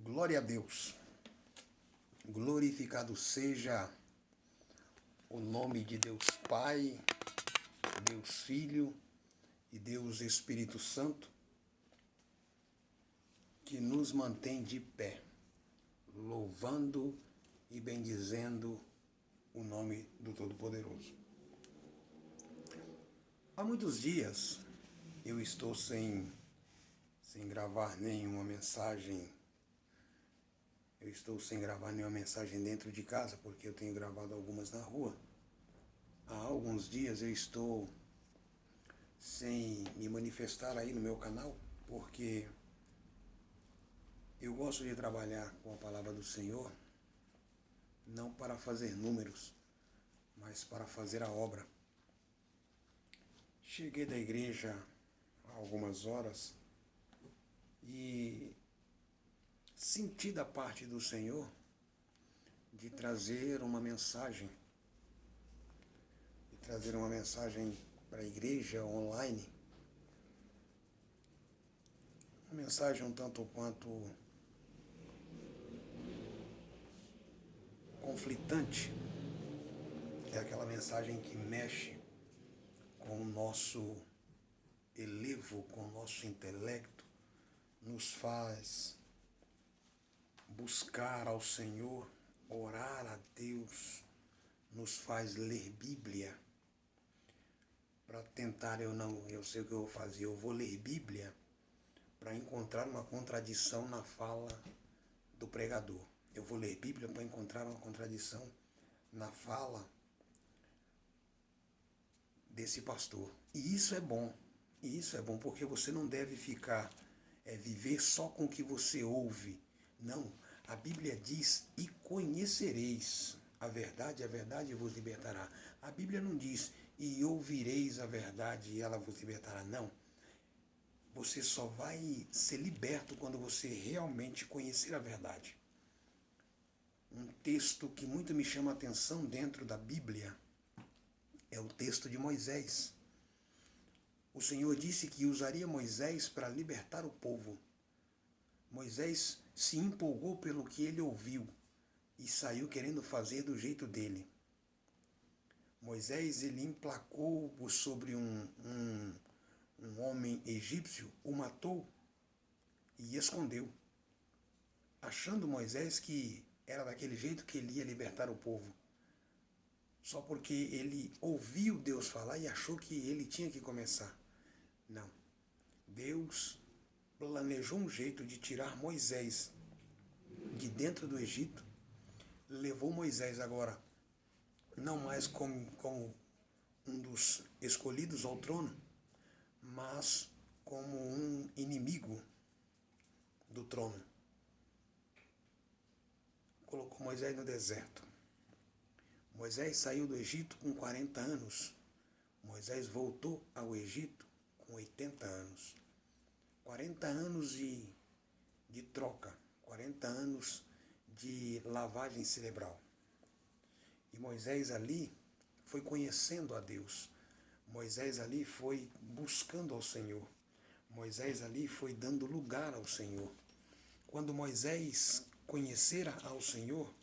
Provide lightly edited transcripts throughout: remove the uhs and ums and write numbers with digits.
Glória a Deus. Glorificado seja o nome de Deus Pai, Deus Filho e Deus Espírito Santo, que nos mantém de pé, louvando e bendizendo o nome do Todo-Poderoso. Há muitos dias eu estou sem gravar nenhuma mensagem. Eu estou sem gravar nenhuma mensagem dentro de casa, porque eu tenho gravado algumas na rua. Há alguns dias eu estou sem me manifestar aí no meu canal, porque eu gosto de trabalhar com a palavra do Senhor, não para fazer números, mas para fazer a obra. Cheguei da igreja há algumas horas e senti da parte do Senhor de trazer uma mensagem, para a igreja online, uma mensagem um tanto quanto conflitante. É aquela mensagem que mexe com o nosso elevo, com o nosso intelecto, nos faz buscar ao Senhor, orar a Deus, nos faz ler Bíblia. Para tentar, eu sei o que eu vou fazer, eu vou ler Bíblia para encontrar uma contradição na fala do pregador. Eu vou ler Bíblia para encontrar uma contradição na fala desse pastor. E isso é bom. Porque você não deve viver só com o que você ouve. Não, a Bíblia diz, e conhecereis a verdade vos libertará. A Bíblia não diz, e ouvireis a verdade e ela vos libertará. Não. Você só vai ser liberto quando você realmente conhecer a verdade. Um texto que muito me chama a atenção dentro da Bíblia é o texto de Moisés. O Senhor disse que usaria Moisés para libertar o povo. Moisés se empolgou pelo que ele ouviu e saiu querendo fazer do jeito dele. Moisés, ele emplacou sobre um homem egípcio, o matou e escondeu, achando Moisés que era daquele jeito que ele ia libertar o povo. Só porque ele ouviu Deus falar e achou que ele tinha que começar. Não. Deus planejou um jeito de tirar Moisés de dentro do Egito, levou Moisés agora, não mais como um dos escolhidos ao trono, mas como um inimigo do trono. Colocou Moisés no deserto. Moisés saiu do Egito com 40 anos. Moisés voltou ao Egito com 80 anos. 40 anos de troca, 40 anos de lavagem cerebral. E Moisés ali foi conhecendo a Deus. Moisés ali foi buscando ao Senhor. Moisés ali foi dando lugar ao Senhor. Quando Moisés conhecera ao Senhor,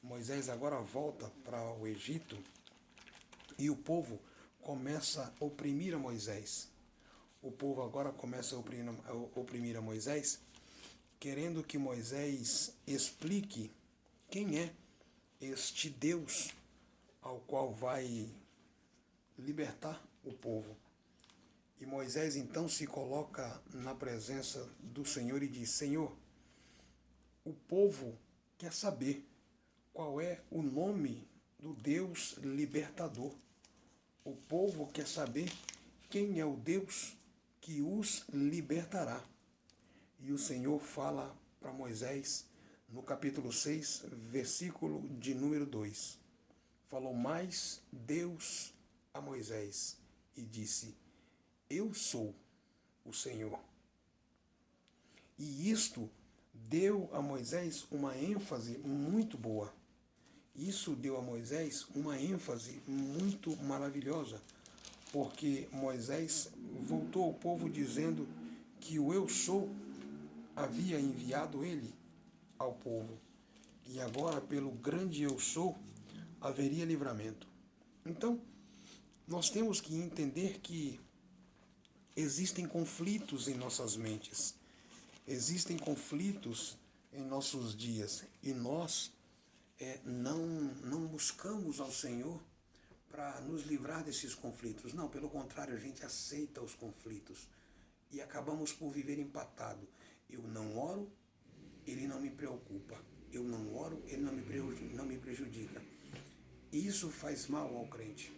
Moisés agora volta para o Egito e o povo começa a oprimir a Moisés. O povo agora começa a oprimir a Moisés, querendo que Moisés explique quem é este Deus ao qual vai libertar o povo. E Moisés então se coloca na presença do Senhor e diz: Senhor, o povo quer saber qual é o nome do Deus libertador. O povo quer saber quem é o Deus que os libertará. E o Senhor fala para Moisés no capítulo 6, versículo de número 2. Falou mais Deus a Moisés e disse: Eu sou o Senhor. E isto deu a Moisés uma ênfase muito boa. Isso deu a Moisés uma ênfase muito maravilhosa, porque Moisés voltou ao povo dizendo que o Eu Sou havia enviado ele ao povo. E agora, pelo grande eu sou, haveria livramento. Então, nós temos que entender que existem conflitos em nossas mentes, existem conflitos em nossos dias, e nós não buscamos ao Senhor para nos livrar desses conflitos. Não, pelo contrário, a gente aceita os conflitos e acabamos por viver empatado. Eu não oro, ele não me preocupa. Eu não oro, ele não me prejudica. E isso faz mal ao crente.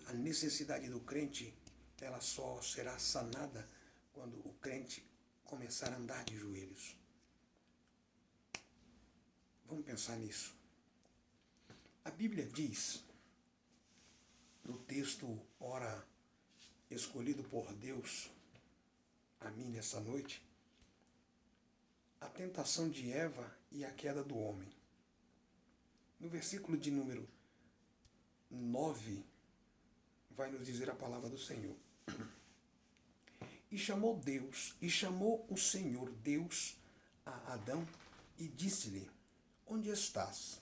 A necessidade do crente, ela só será sanada quando o crente começar a andar de joelhos. Vamos pensar nisso. A Bíblia diz, no texto, ora, escolhido por Deus, a mim nessa noite, a tentação de Eva e a queda do homem. No versículo de número 9, vai nos dizer a palavra do Senhor. E chamou o Senhor Deus a Adão e disse-lhe, onde estás?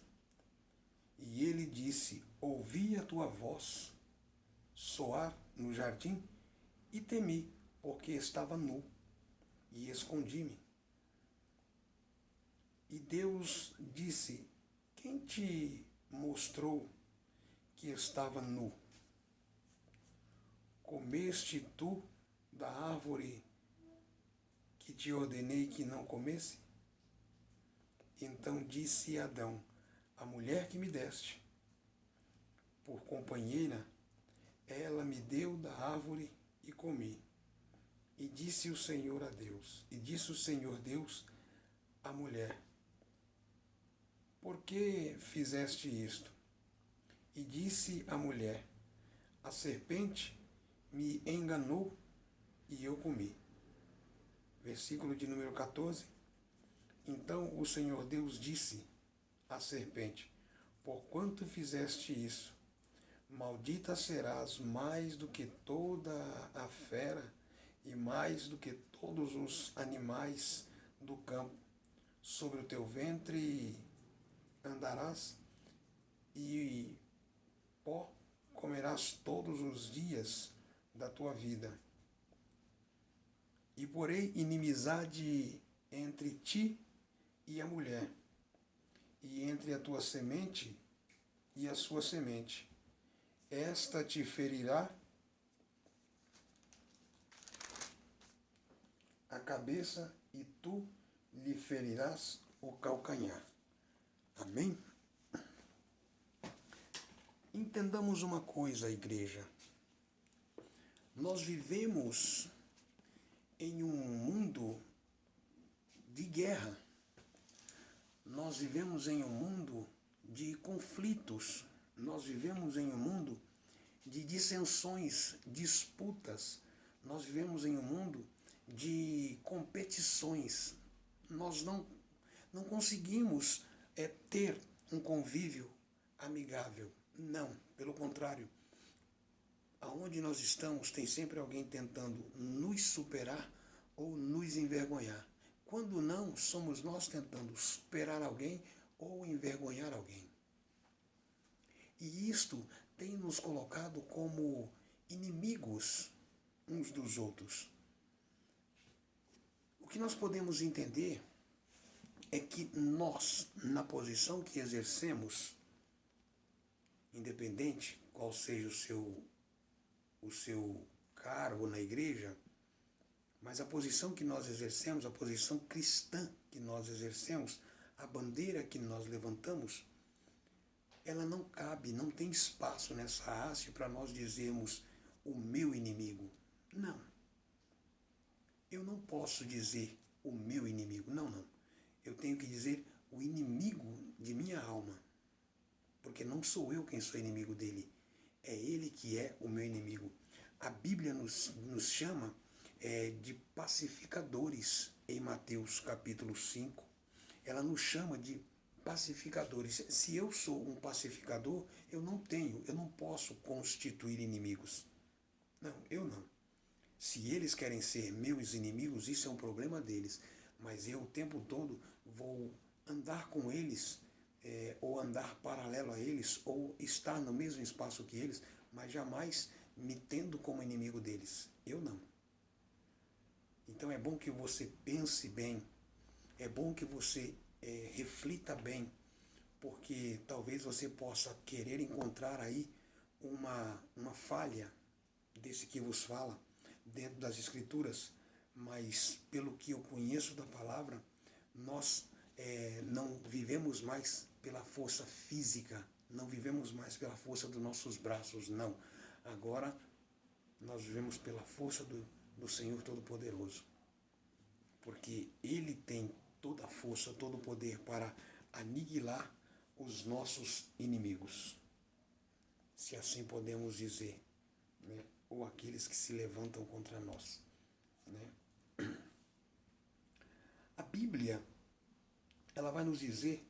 E ele disse, ouvi a tua voz soar no jardim e temi, porque estava nu e escondi-me. E Deus disse, quem te mostrou que estava nu? Comeste tu da árvore que te ordenei que não comesse? Então disse Adão, a mulher que me deste por companheira, ela me deu da árvore e comi. E disse o Senhor Deus à mulher, por que fizeste isto? E disse a mulher, a serpente me enganou e eu comi. Versículo de número 14. Então o Senhor Deus disse à serpente, porquanto fizeste isso, maldita serás mais do que toda a fera e mais do que todos os animais do campo. Sobre o teu ventre andarás e pó comerás todos os dias da tua vida. E porei inimizade entre ti e a mulher, e entre a tua semente e a sua semente. Esta te ferirá a cabeça e tu lhe ferirás o calcanhar. Amém? Entendamos uma coisa, igreja. Nós vivemos em um mundo de guerra. Nós vivemos em um mundo de conflitos. Nós vivemos em um mundo de dissensões, disputas. Nós vivemos em um mundo de competições. Nós não conseguimos ter um convívio amigável. Não, pelo contrário. Aonde nós estamos, tem sempre alguém tentando nos superar ou nos envergonhar. Quando não, somos nós tentando superar alguém ou envergonhar alguém. E isto tem nos colocado como inimigos uns dos outros. O que nós podemos entender é que nós, na posição que exercemos, independente qual seja o seu cargo na igreja, mas a posição que nós exercemos, a posição cristã que nós exercemos, a bandeira que nós levantamos, ela não cabe, não tem espaço nessa haste para nós dizermos o meu inimigo. Não. Eu não posso dizer o meu inimigo. Não. Eu tenho que dizer o inimigo de minha alma. Porque não sou eu quem sou inimigo dele. É ele que é o meu inimigo. A Bíblia nos chama de pacificadores em Mateus capítulo 5. Ela nos chama de pacificadores. Se eu sou um pacificador, eu não posso constituir inimigos. Não, eu não. Se eles querem ser meus inimigos, isso é um problema deles. Mas eu o tempo todo vou andar com eles, ou andar paralelo a eles, ou estar no mesmo espaço que eles, mas jamais me tendo como inimigo deles. Eu não. Então é bom que você pense bem, é bom que você reflita bem, porque talvez você possa querer encontrar aí uma falha desse que vos fala dentro das Escrituras, mas pelo que eu conheço da palavra, nós não vivemos mais pela força física, não vivemos mais pela força dos nossos braços, não. Agora nós vivemos pela força do Senhor Todo-Poderoso, porque Ele tem toda a força, todo o poder para aniquilar os nossos inimigos, se assim podemos dizer, né? Ou aqueles que se levantam contra nós, né? A Bíblia, ela vai nos dizer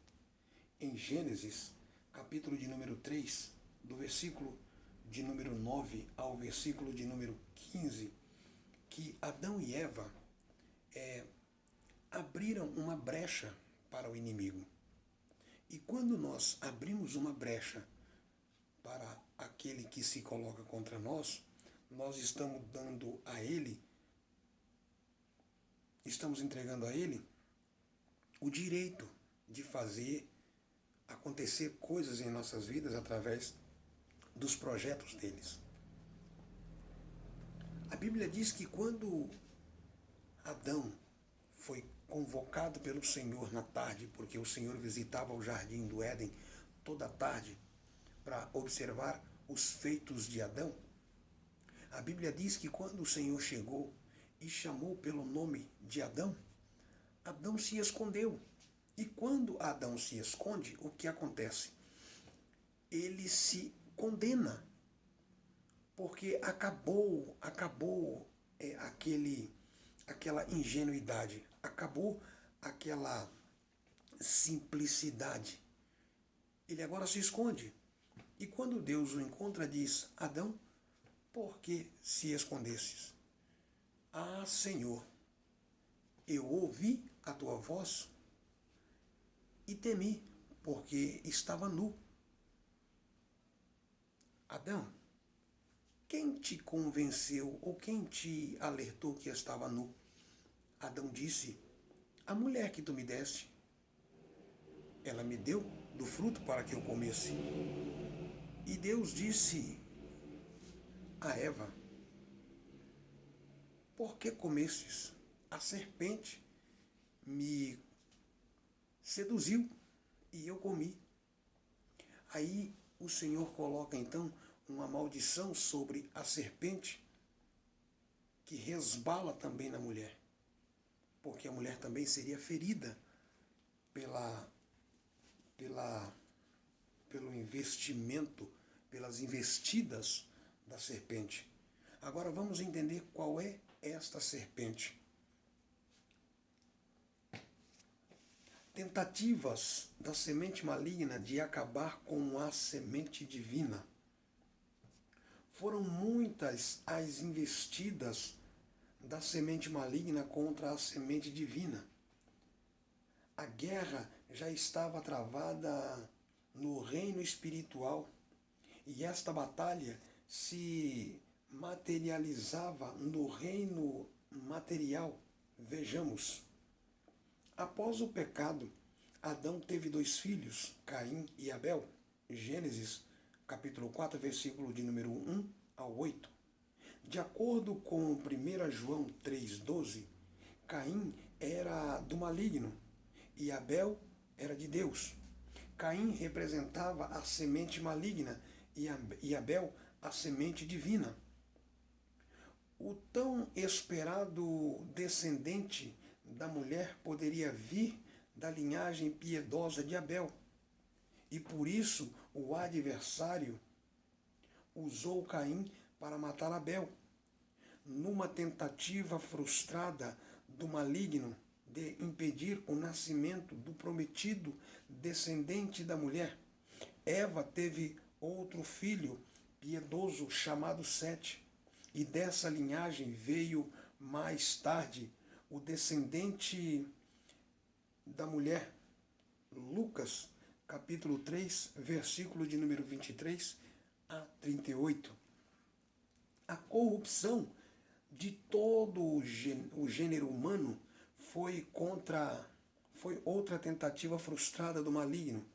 em Gênesis, capítulo de número 3, do versículo de número 9 ao versículo de número 15, que Adão e Eva abriram uma brecha para o inimigo. E quando nós abrimos uma brecha para aquele que se coloca contra nós, nós estamos dando a ele, estamos entregando a ele o direito de fazer acontecer coisas em nossas vidas através dos projetos deles. A Bíblia diz que quando Adão foi convocado pelo Senhor na tarde, porque o Senhor visitava o jardim do Éden toda a tarde para observar os feitos de Adão, a Bíblia diz que quando o Senhor chegou e chamou pelo nome de Adão, Adão se escondeu. E quando Adão se esconde, o que acontece? Ele se condena, porque acabou aquela ingenuidade, acabou aquela simplicidade. Ele agora se esconde. E quando Deus o encontra, diz: Adão, por que se escondestes? Ah, Senhor, eu ouvi a tua voz e temi, porque estava nu. Adão, quem te convenceu ou quem te alertou que estava nu? Adão disse: a mulher que tu me deste, ela me deu do fruto para que eu comesse. E Deus disse a Eva: por que comestes? A serpente me seduziu e eu comi. Aí o Senhor coloca então uma maldição sobre a serpente, que resbala também na mulher, porque a mulher também seria ferida pelo investimento, pelas investidas da serpente. Agora vamos entender qual é esta serpente. Tentativas da semente maligna de acabar com a semente divina. Foram muitas as investidas da semente maligna contra a semente divina. A guerra já estava travada no reino espiritual e esta batalha se materializava no reino material. Vejamos, após o pecado, Adão teve 2 filhos, Caim e Abel. Gênesis, capítulo 4, versículo de número 1 ao 8. De acordo com 1 João 3,12, Caim era do maligno e Abel era de Deus. Caim representava a semente maligna e Abel a semente divina. O tão esperado descendente da mulher poderia vir da linhagem piedosa de Abel. E por isso o adversário usou Caim para matar Abel, numa tentativa frustrada do maligno de impedir o nascimento do prometido descendente da mulher. Eva teve outro filho piedoso chamado Sete, e dessa linhagem veio mais tarde o descendente da mulher, Lucas, capítulo 3, versículo de número 23 a 38. A corrupção de todo o gênero humano foi outra tentativa frustrada do maligno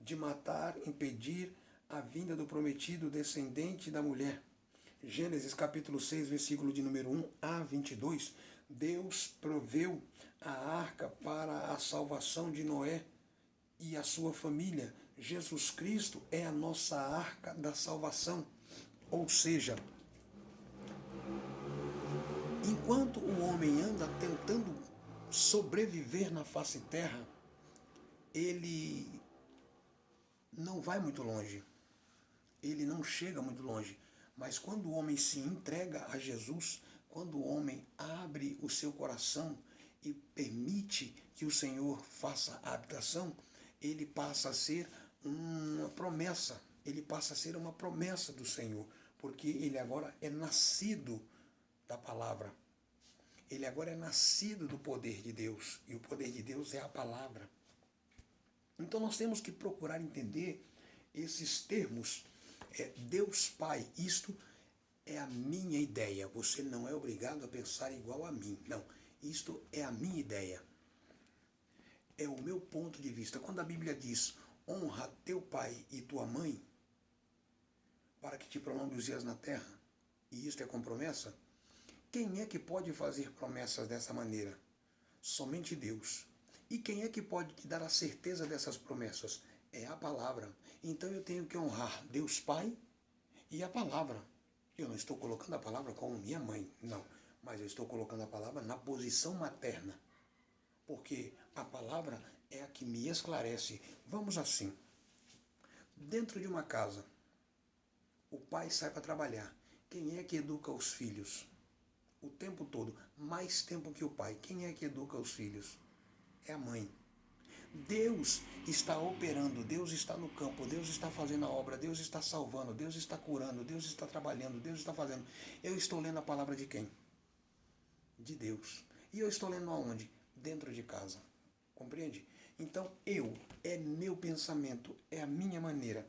de matar, impedir a vinda do prometido descendente da mulher. Gênesis capítulo 6, versículo de número 1 a 22, Deus proveu a arca para a salvação de Noé e a sua família. Jesus Cristo é a nossa arca da salvação. Ou seja, enquanto o homem anda tentando sobreviver na face terra, ele não vai muito longe. Ele não chega muito longe. Mas quando o homem se entrega a Jesus, quando o homem abre o seu coração e permite que o Senhor faça a habitação, ele passa a ser uma promessa. Ele passa a ser uma promessa do Senhor, porque ele agora é nascido da palavra. Ele agora é nascido do poder de Deus, e o poder de Deus é a palavra. Então nós temos que procurar entender esses termos. Deus Pai, isto é a minha ideia. Você não é obrigado a pensar igual a mim. Não, isto é a minha ideia. É o meu ponto de vista. Quando a Bíblia diz, honra teu pai e tua mãe, para que te prolongue os dias na terra, e isto é com promessa, quem é que pode fazer promessas dessa maneira? Somente Deus. E quem é que pode te dar a certeza dessas promessas? É a palavra. Então eu tenho que honrar Deus Pai e a palavra. Eu não estou colocando a palavra como minha mãe, não. Mas eu estou colocando a palavra na posição materna. Porque a palavra é a que me esclarece. Vamos assim. Dentro de uma casa, o pai sai para trabalhar. Quem é que educa os filhos? O tempo todo, mais tempo que o pai. Quem é que educa os filhos? É a mãe. Deus está operando, Deus está no campo, Deus está fazendo a obra, Deus está salvando, Deus está curando, Deus está trabalhando, Deus está fazendo. Eu estou lendo a palavra de quem? De Deus. E eu estou lendo aonde? Dentro de casa. Compreende? Então é meu pensamento, é a minha maneira.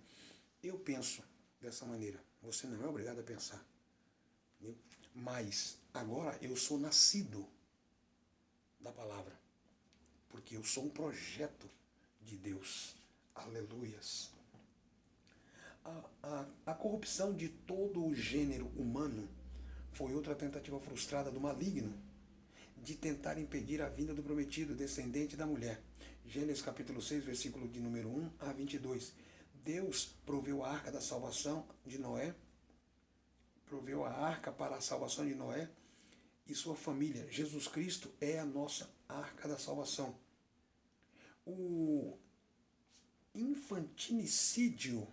Eu penso dessa maneira. Você não é obrigado a pensar. Mas agora eu sou nascido da palavra. Porque eu sou um projeto de Deus. Aleluias. A corrupção de todo o gênero humano foi outra tentativa frustrada do maligno de tentar impedir a vinda do prometido, descendente da mulher. Gênesis capítulo 6, versículo de número 1 a 22. Deus proveu a arca da salvação de Noé, proveu a arca para a salvação de Noé e sua família. Jesus Cristo é a nossa arca da salvação. O infanticídio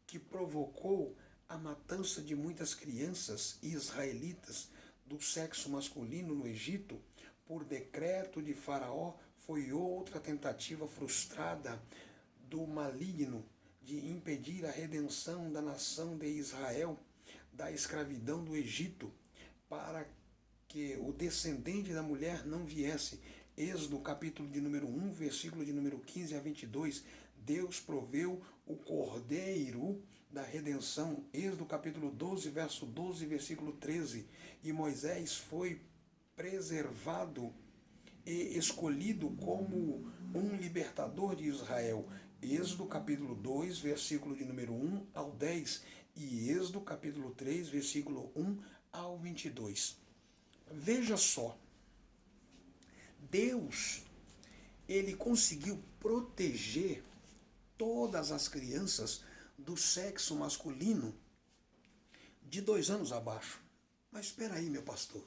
que provocou a matança de muitas crianças israelitas do sexo masculino no Egito, por decreto de Faraó, foi outra tentativa frustrada do maligno de impedir a redenção da nação de Israel da escravidão do Egito, para que o descendente da mulher não viesse. Êxodo capítulo de número 1, versículo de número 15 a 22, Deus proveu o cordeiro da redenção. Êxodo capítulo 12, verso 12, versículo 13, e Moisés foi preservado e escolhido como um libertador de Israel. Êxodo capítulo 2, versículo de número 1 ao 10, e Êxodo capítulo 3, versículo 1 ao 22. Veja só, Deus, ele conseguiu proteger todas as crianças do sexo masculino de 2 anos abaixo. Mas espera aí, meu pastor.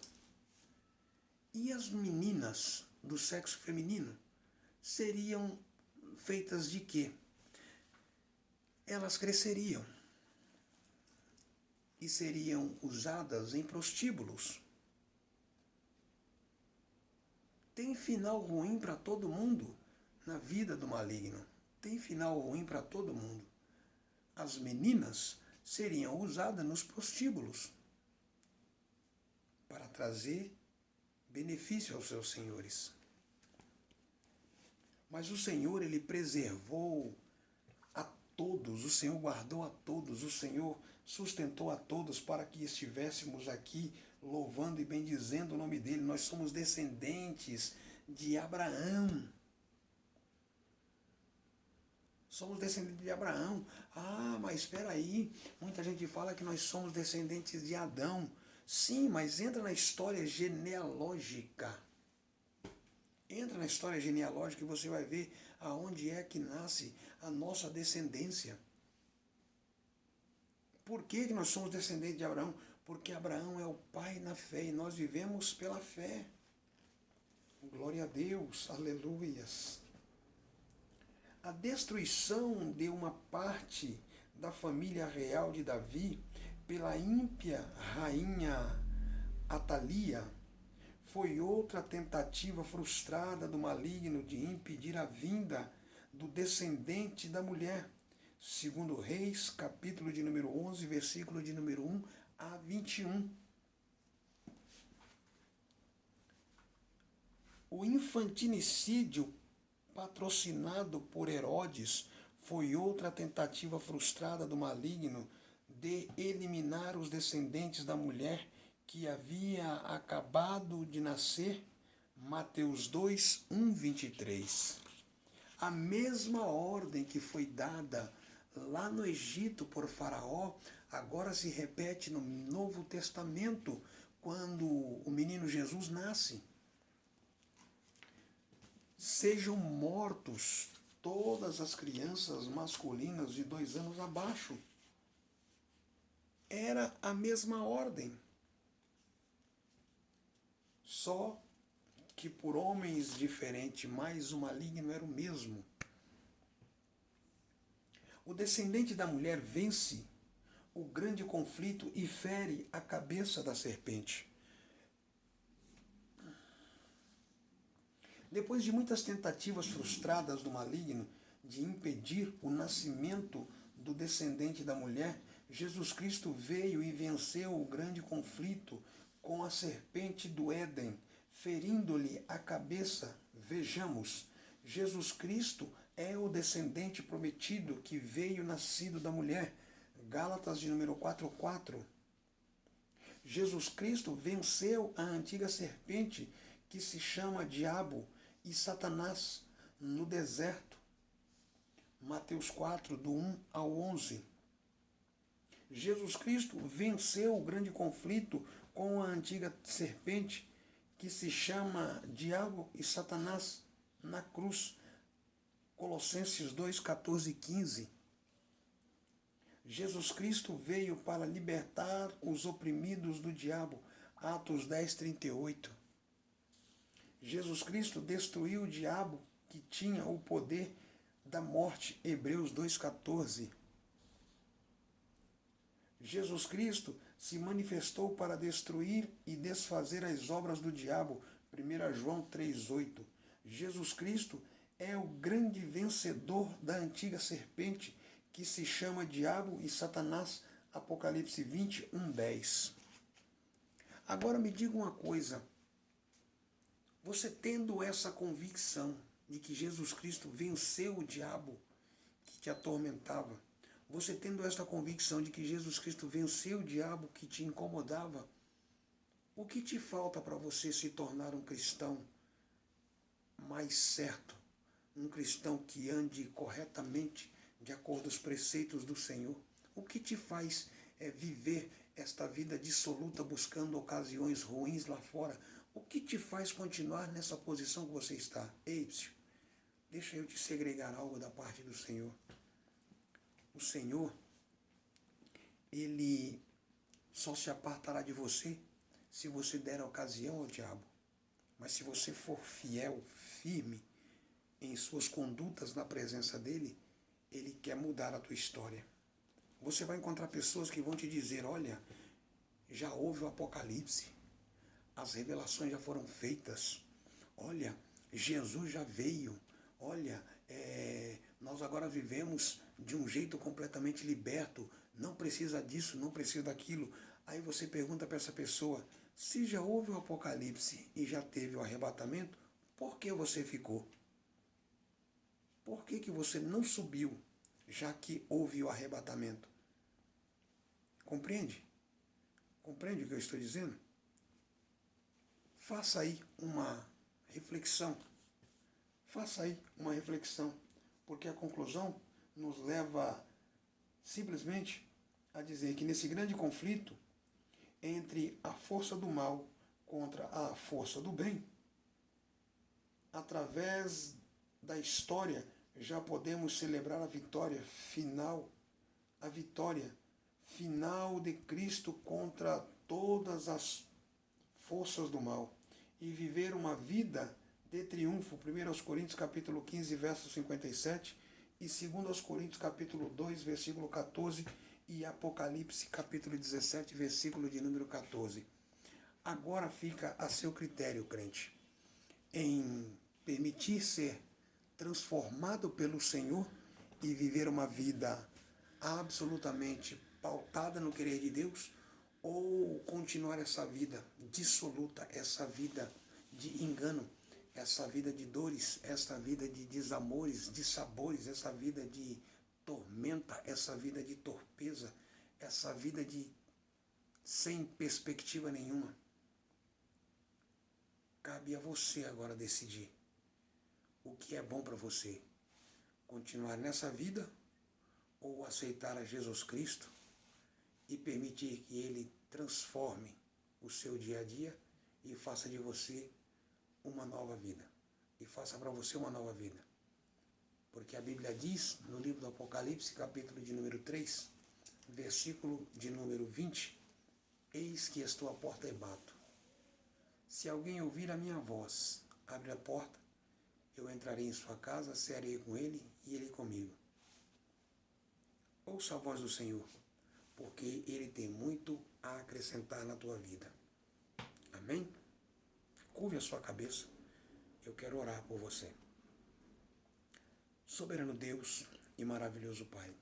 E as meninas do sexo feminino seriam feitas de quê? Elas cresceriam e seriam usadas em prostíbulos. Tem final ruim para todo mundo na vida do maligno. Tem final ruim para todo mundo. As meninas seriam usadas nos prostíbulos para trazer benefício aos seus senhores. Mas o Senhor, Ele preservou a todos, o Senhor guardou a todos, o Senhor sustentou a todos para que estivéssemos aqui louvando e bendizendo o nome dEle. Nós somos descendentes de Abraão. Somos descendentes de Abraão. Ah, mas espera aí, muita gente fala que nós somos descendentes de Adão. Sim, mas entra na história genealógica. Entra na história genealógica e você vai ver aonde é que nasce a nossa descendência. Por que nós somos descendentes de Abraão? Porque Abraão é o pai na fé e nós vivemos pela fé. Glória a Deus, aleluias. A destruição de uma parte da família real de Davi pela ímpia rainha Atalia foi outra tentativa frustrada do maligno de impedir a vinda do descendente da mulher. Segundo Reis, capítulo de número 11, versículo de número 1 a 21. O infanticídio patrocinado por Herodes foi outra tentativa frustrada do maligno de eliminar os descendentes da mulher que havia acabado de nascer. Mateus 2, 1, 23. A mesma ordem que foi dada lá no Egito por Faraó, agora se repete no Novo Testamento, quando o menino Jesus nasce. Sejam mortos todas as crianças masculinas de 2 anos abaixo. Era a mesma ordem. Só que por homens diferentes, mas o maligno era o mesmo. O descendente da mulher vence o grande conflito e fere a cabeça da serpente. Depois de muitas tentativas frustradas do maligno de impedir o nascimento do descendente da mulher, Jesus Cristo veio e venceu o grande conflito com a serpente do Éden, ferindo-lhe a cabeça. Vejamos, Jesus Cristo é o descendente prometido que veio nascido da mulher. Gálatas de número 4:4. Jesus Cristo venceu a antiga serpente que se chama Diabo e Satanás no deserto. Mateus 4, do 1 ao 11. Jesus Cristo venceu o grande conflito com a antiga serpente que se chama Diabo e Satanás na cruz. Colossenses 2, 14 e 15. Jesus Cristo veio para libertar os oprimidos do diabo. Atos 10, 38. Jesus Cristo destruiu o diabo que tinha o poder da morte. Hebreus 2, 14. Jesus Cristo se manifestou para destruir e desfazer as obras do diabo. 1 João 3, 8. Jesus Cristo é o grande vencedor da antiga serpente que se chama Diabo e Satanás. Apocalipse 20, 1, 10. Agora me diga uma coisa. Você tendo essa convicção de que Jesus Cristo venceu o diabo que te atormentava, você tendo essa convicção de que Jesus Cristo venceu o diabo que te incomodava, o que te falta para você se tornar um cristão mais certo? Um cristão que ande corretamente de acordo com os preceitos do Senhor? O que te faz viver esta vida dissoluta buscando ocasiões ruins lá fora? O que te faz continuar nessa posição que você está? Ei, deixa eu te segregar algo da parte do Senhor. O Senhor, Ele só se apartará de você se você der ocasião ao diabo. Mas se você for fiel, firme em suas condutas na presença dEle, Ele quer mudar a tua história. Você vai encontrar pessoas que vão te dizer, olha, já houve o Apocalipse, as revelações já foram feitas, olha, Jesus já veio, olha, nós agora vivemos de um jeito completamente liberto, não precisa disso, não precisa daquilo. Aí você pergunta para essa pessoa, se já houve o Apocalipse e já teve o arrebatamento, por que você ficou? Por que você não subiu, já que houve o arrebatamento? Compreende? Compreende o que eu estou dizendo? Faça aí uma reflexão. Faça aí uma reflexão, porque a conclusão nos leva simplesmente a dizer que nesse grande conflito entre a força do mal contra a força do bem, através da história já podemos celebrar a vitória final de Cristo contra todas as forças do mal e viver uma vida de triunfo. 1 Coríntios capítulo 15, verso 57 e 2 Coríntios capítulo 2, versículo 14 e Apocalipse capítulo 17, versículo de número 14. Agora fica a seu critério, crente, em permitir ser transformado pelo Senhor e viver uma vida absolutamente pautada no querer de Deus, ou continuar essa vida dissoluta, essa vida de engano, essa vida de dores, essa vida de desamores, de sabores, essa vida de tormenta, essa vida de torpeza, essa vida de sem perspectiva nenhuma. Cabe a você agora decidir o que é bom para você. Continuar nessa vida ou aceitar a Jesus Cristo e permitir que Ele transforme o seu dia a dia e faça de você uma nova vida. E faça para você uma nova vida. Porque a Bíblia diz, no livro do Apocalipse, capítulo de número 3, versículo de número 20, eis que estou à porta e bato. Se alguém ouvir a minha voz, abre a porta, eu entrarei em sua casa, cearei com ele e ele comigo. Ouça a voz do Senhor, porque Ele tem muito a acrescentar na tua vida. Amém? Curve a sua cabeça, eu quero orar por você. Soberano Deus e maravilhoso Pai,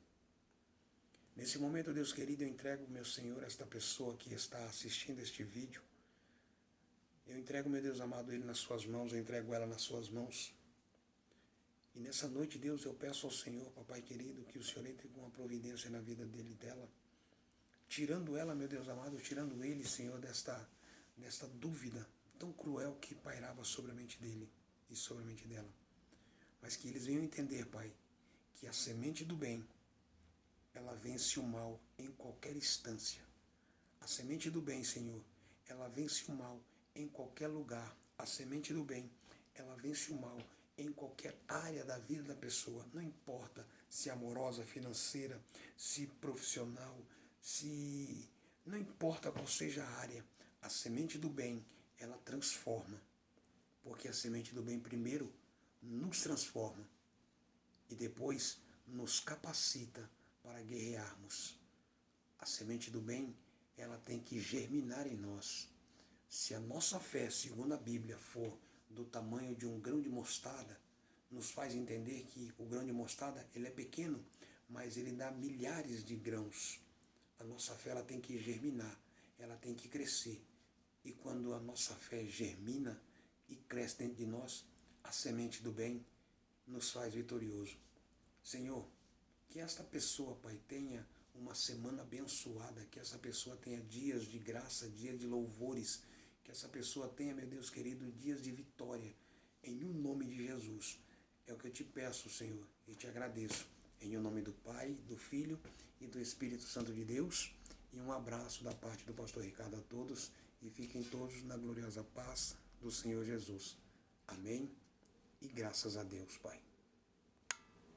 nesse momento, Deus querido, eu entrego, meu Senhor, esta pessoa que está assistindo este vídeo. Eu entrego, meu Deus amado, ele nas suas mãos, eu entrego ela nas suas mãos. E nessa noite, Deus, eu peço ao Senhor, papai querido, que o Senhor entre com uma providência na vida dele e dela, tirando ela, meu Deus amado, tirando ele, Senhor, desta dúvida tão cruel que pairava sobre a mente dele e sobre a mente dela. Mas que eles venham entender, Pai, que a semente do bem, ela vence o mal em qualquer instância. A semente do bem, Senhor, ela vence o mal em qualquer lugar. A semente do bem, ela vence o mal em qualquer área da vida da pessoa. Não importa se amorosa, financeira, se profissional, se... não importa qual seja a área. A semente do bem, ela transforma. Porque a semente do bem primeiro nos transforma e depois nos capacita para guerrearmos. A semente do bem, ela tem que germinar em nós. Se a nossa fé, segundo a Bíblia, for do tamanho de um grão de mostarda, nos faz entender que o grão de mostarda, ele é pequeno, mas ele dá milhares de grãos. A nossa fé, ela tem que germinar, ela tem que crescer. E quando a nossa fé germina e cresce dentro de nós, a semente do bem nos faz vitorioso. Senhor, que esta pessoa, Pai, tenha uma semana abençoada, que essa pessoa tenha dias de graça, dias de louvores, que essa pessoa tenha, meu Deus querido, dias de vitória, em nome de Jesus. É o que eu te peço, Senhor, e te agradeço. Em nome do Pai, do Filho e do Espírito Santo de Deus. E um abraço da parte do pastor Ricardo a todos, e fiquem todos na gloriosa paz do Senhor Jesus. Amém? E graças a Deus, Pai.